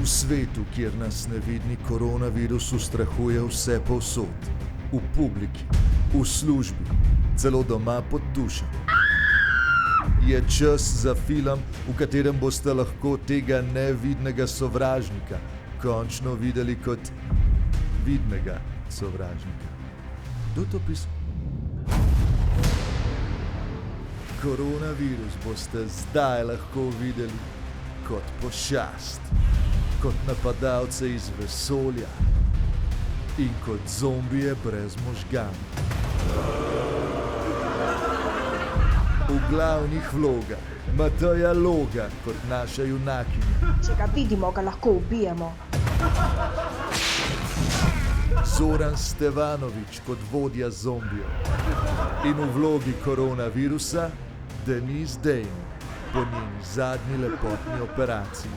V svetu, kjer nas nevidni koronavirus ustrahuje vse povsod, v publiki, v službi, celo doma pod tušem, je čas za film, v katerem boste lahko tega nevidnega sovražnika končno videli kot vidnega sovražnika. Kdo to pisal? Koronavirus boste zdaj lahko videli kot pošast, kot napadalce iz vesolja in kot zombije brez možganov. V glavnih vlogah Mateja Loga kot naša junakinja, Če ga vidimo, ga lahko ubijemo. Zoran Stevanović kot vodja zombijev in v vlogi koronavirusa Denise Dane po njeni zadnji lepotni operaciji.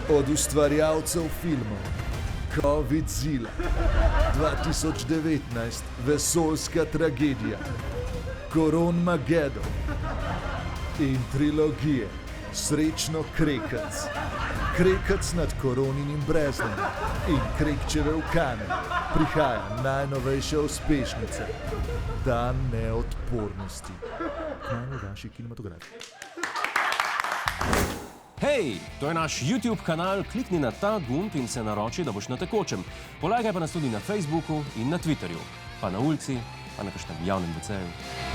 Od ustvarjalcev filmov Covidzilla, 2019 vesoljska tragedija, Koronmagedon in trilogije Srečno Krekec, Krekec nad Koroninim breznom in Krekčeve ukane prihaja najnovejša uspešnica Dan neodpornosti. Kmalu v vaši kinematografiji. Hej, to je naš YouTube kanal, klikni na ta gumb in se naroči, da boš na tekočem. Polajkaj pa nas tudi na Facebooku in na Twitterju, pa na ulici, pa na kakšnem javnem WC-ju.